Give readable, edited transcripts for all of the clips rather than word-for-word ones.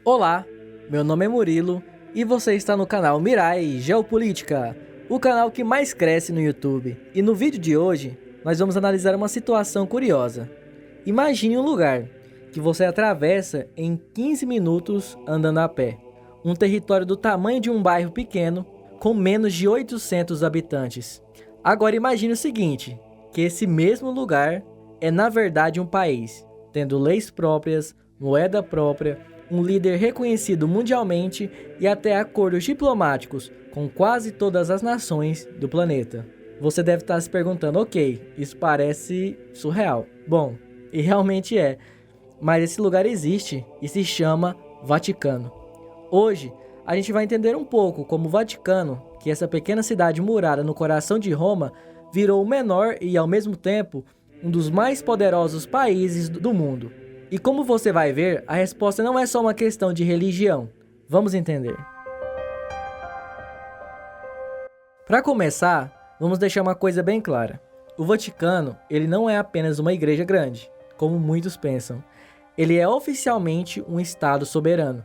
Olá, meu nome é Murilo e você está no canal Mirai Geopolítica, o canal que mais cresce no YouTube. E no vídeo de hoje, nós vamos analisar uma situação curiosa. Imagine um lugar que você atravessa em 15 minutos andando a pé. Um território do tamanho de um bairro pequeno, com menos de 800 habitantes. Agora imagine o seguinte, que esse mesmo lugar é na verdade um país, tendo leis próprias, moeda própria, um líder reconhecido mundialmente e até acordos diplomáticos com quase todas as nações do planeta. Você deve estar se perguntando, ok, isso parece surreal. Bom, e realmente é, mas esse lugar existe e se chama Vaticano. Hoje, a gente vai entender um pouco como o Vaticano, que é essa pequena cidade murada no coração de Roma, virou o menor e, ao mesmo tempo, um dos mais poderosos países do mundo. E como você vai ver, a resposta não é só uma questão de religião. Vamos entender. Para começar, vamos deixar uma coisa bem clara. O Vaticano, ele não é apenas uma igreja grande, como muitos pensam. Ele é oficialmente um Estado soberano.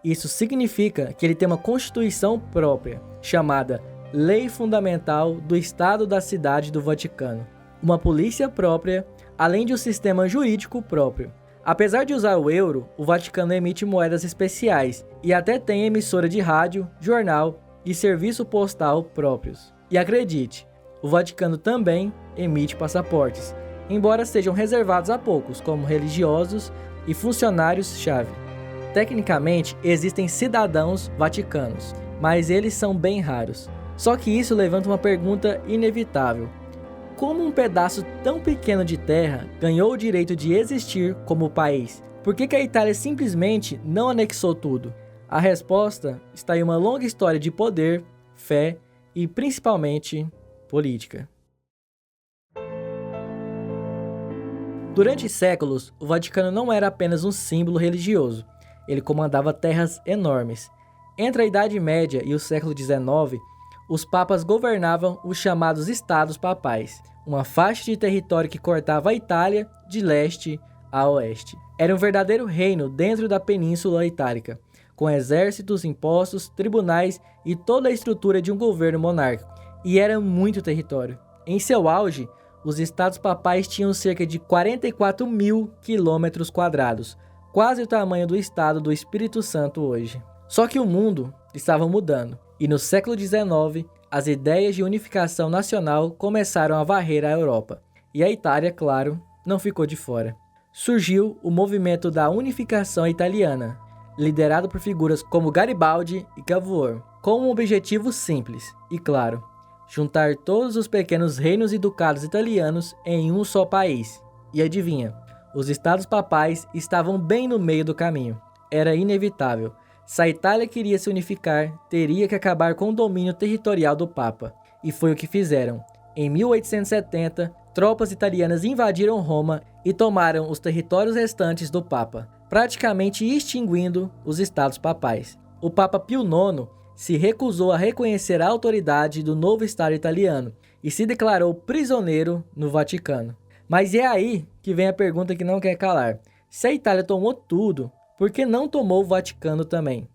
Isso significa que ele tem uma constituição própria, chamada Lei Fundamental do Estado da Cidade do Vaticano, uma polícia própria, além de um sistema jurídico próprio. Apesar de usar o euro, o Vaticano emite moedas especiais e até tem emissora de rádio, jornal e serviço postal próprios. E acredite, o Vaticano também emite passaportes, embora sejam reservados a poucos, como religiosos e funcionários-chave. Tecnicamente, existem cidadãos vaticanos, mas eles são bem raros. Só que isso levanta uma pergunta inevitável. Como um pedaço tão pequeno de terra ganhou o direito de existir como país? Por que a Itália simplesmente não anexou tudo? A resposta está em uma longa história de poder, fé e, principalmente, política. Durante séculos, o Vaticano não era apenas um símbolo religioso. Ele comandava terras enormes. Entre a Idade Média e o século XIX, os papas governavam os chamados Estados Papais, uma faixa de território que cortava a Itália de leste a oeste. Era um verdadeiro reino dentro da Península Itálica, com exércitos, impostos, tribunais e toda a estrutura de um governo monárquico. E era muito território. Em seu auge, os Estados Papais tinham cerca de 44 mil quilômetros quadrados, quase o tamanho do estado do Espírito Santo hoje. Só que o mundo estava mudando, e no século XIX, as ideias de unificação nacional começaram a varrer a Europa. E a Itália, claro, não ficou de fora. Surgiu o movimento da unificação italiana, liderado por figuras como Garibaldi e Cavour, com um objetivo simples, e claro, juntar todos os pequenos reinos e ducados italianos em um só país. E adivinha? Os Estados Papais estavam bem no meio do caminho. Era inevitável. Se a Itália queria se unificar, teria que acabar com o domínio territorial do Papa. E foi o que fizeram. Em 1870, tropas italianas invadiram Roma e tomaram os territórios restantes do Papa, praticamente extinguindo os Estados Papais. O Papa Pio IX se recusou a reconhecer a autoridade do novo Estado italiano e se declarou prisioneiro no Vaticano. Mas é aí que vem a pergunta que não quer calar. Se a Itália tomou tudo, por que não tomou o Vaticano também?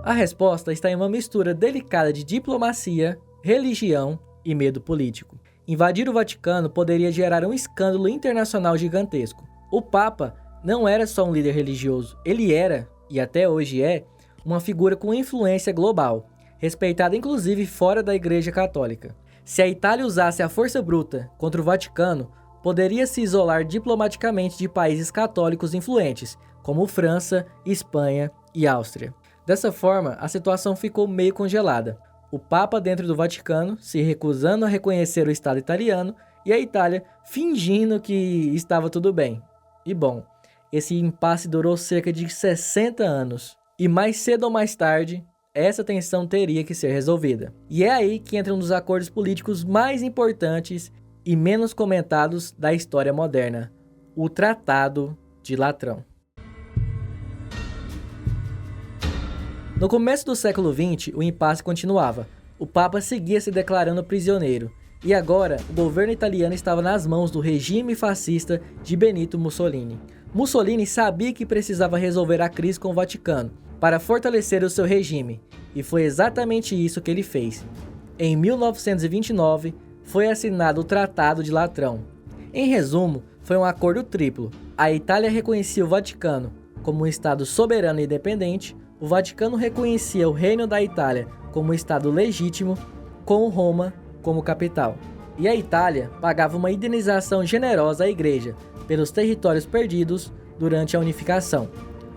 A resposta está em uma mistura delicada de diplomacia, religião e medo político. Invadir o Vaticano poderia gerar um escândalo internacional gigantesco. O Papa não era só um líder religioso, ele era, e até hoje é, uma figura com influência global, respeitada inclusive fora da Igreja Católica. Se a Itália usasse a força bruta contra o Vaticano, poderia se isolar diplomaticamente de países católicos influentes, como França, Espanha e Áustria. Dessa forma, a situação ficou meio congelada. O Papa dentro do Vaticano se recusando a reconhecer o Estado italiano e a Itália fingindo que estava tudo bem. E bom, esse impasse durou cerca de 60 anos. E mais cedo ou mais tarde, essa tensão teria que ser resolvida. E é aí que entra um dos acordos políticos mais importantes e menos comentados da história moderna, o Tratado de Latrão. No começo do século XX, o impasse continuava. O Papa seguia se declarando prisioneiro, e agora o governo italiano estava nas mãos do regime fascista de Benito Mussolini. Mussolini sabia que precisava resolver a crise com o Vaticano para fortalecer o seu regime, e foi exatamente isso que ele fez. Em 1929, foi assinado o Tratado de Latrão. Em resumo, foi um acordo triplo. A Itália reconhecia o Vaticano como um Estado soberano e independente, o Vaticano reconhecia o Reino da Itália como um Estado legítimo, com Roma como capital. E a Itália pagava uma indenização generosa à Igreja pelos territórios perdidos durante a unificação.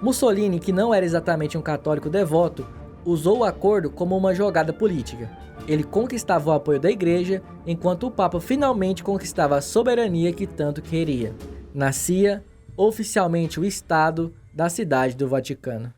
Mussolini, que não era exatamente um católico devoto, usou o acordo como uma jogada política. Ele conquistava o apoio da Igreja, enquanto o Papa finalmente conquistava a soberania que tanto queria. Nascia, oficialmente, o Estado da Cidade do Vaticano.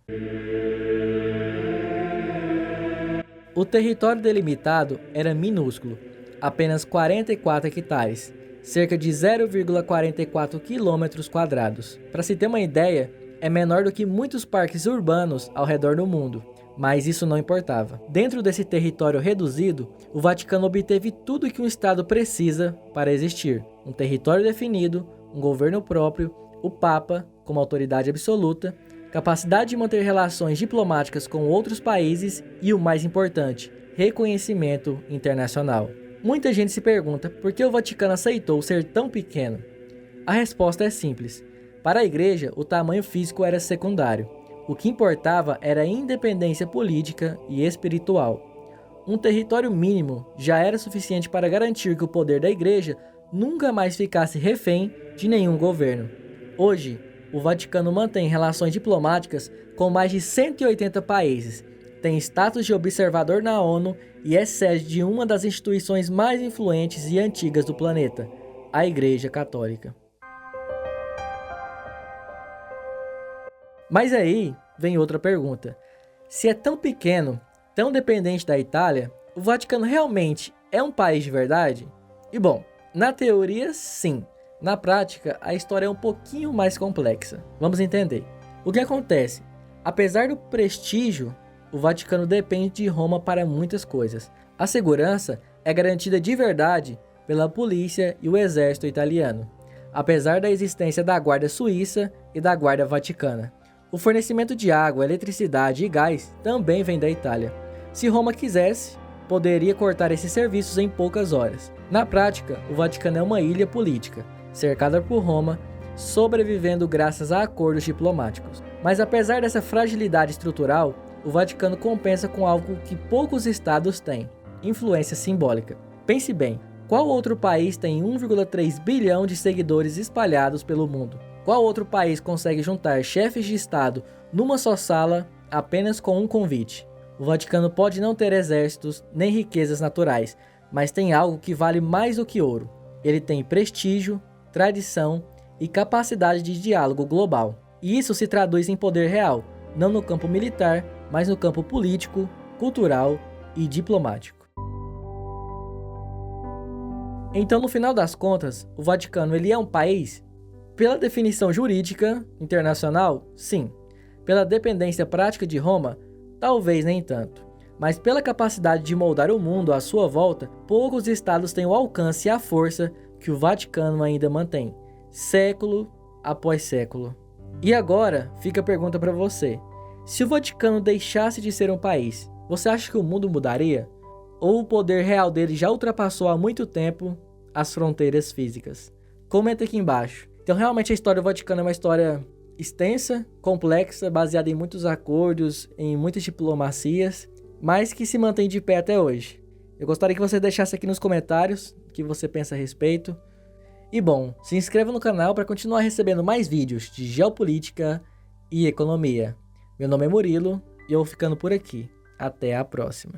O território delimitado era minúsculo, apenas 44 hectares, cerca de 0,44 quilômetros quadrados. Para se ter uma ideia, é menor do que muitos parques urbanos ao redor do mundo, mas isso não importava. Dentro desse território reduzido, o Vaticano obteve tudo que um Estado precisa para existir: um território definido, um governo próprio, o Papa como autoridade absoluta, capacidade de manter relações diplomáticas com outros países e, o mais importante, reconhecimento internacional. Muita gente se pergunta por que o Vaticano aceitou ser tão pequeno. A resposta é simples. Para a Igreja, o tamanho físico era secundário. O que importava era a independência política e espiritual. Um território mínimo já era suficiente para garantir que o poder da Igreja nunca mais ficasse refém de nenhum governo. Hoje, o Vaticano mantém relações diplomáticas com mais de 180 países, tem status de observador na ONU e é sede de uma das instituições mais influentes e antigas do planeta, a Igreja Católica. Mas aí vem outra pergunta. Se é tão pequeno, tão dependente da Itália, o Vaticano realmente é um país de verdade? E bom, na teoria, sim. Na prática, a história é um pouquinho mais complexa. Vamos entender. O que acontece? Apesar do prestígio, o Vaticano depende de Roma para muitas coisas. A segurança é garantida de verdade pela polícia e o exército italiano, apesar da existência da Guarda Suíça e da Guarda Vaticana. O fornecimento de água, eletricidade e gás também vem da Itália. Se Roma quisesse, poderia cortar esses serviços em poucas horas. Na prática, o Vaticano é uma ilha política, cercada por Roma, sobrevivendo graças a acordos diplomáticos. Mas apesar dessa fragilidade estrutural, o Vaticano compensa com algo que poucos estados têm: influência simbólica. Pense bem, qual outro país tem 1,3 bilhão de seguidores espalhados pelo mundo? Qual outro país consegue juntar chefes de estado numa só sala apenas com um convite? O Vaticano pode não ter exércitos nem riquezas naturais, mas tem algo que vale mais do que ouro. Ele tem prestígio, tradição e capacidade de diálogo global. E isso se traduz em poder real, não no campo militar, mas no campo político, cultural e diplomático. Então, no final das contas, o Vaticano ele é um país? Pela definição jurídica internacional, sim. Pela dependência prática de Roma, talvez nem tanto. Mas pela capacidade de moldar o mundo à sua volta, poucos estados têm o alcance e a força que o Vaticano ainda mantém, século após século. E agora fica a pergunta para você: se o Vaticano deixasse de ser um país, você acha que o mundo mudaria? Ou o poder real dele já ultrapassou há muito tempo as fronteiras físicas? Comenta aqui embaixo. Então realmente a história do Vaticano é uma história extensa, complexa, baseada em muitos acordos, em muitas diplomacias, mas que se mantém de pé até hoje. Eu gostaria que você deixasse aqui nos comentários o que você pensa a respeito. E bom, se inscreva no canal para continuar recebendo mais vídeos de geopolítica e economia. Meu nome é Murilo e eu vou ficando por aqui. Até a próxima.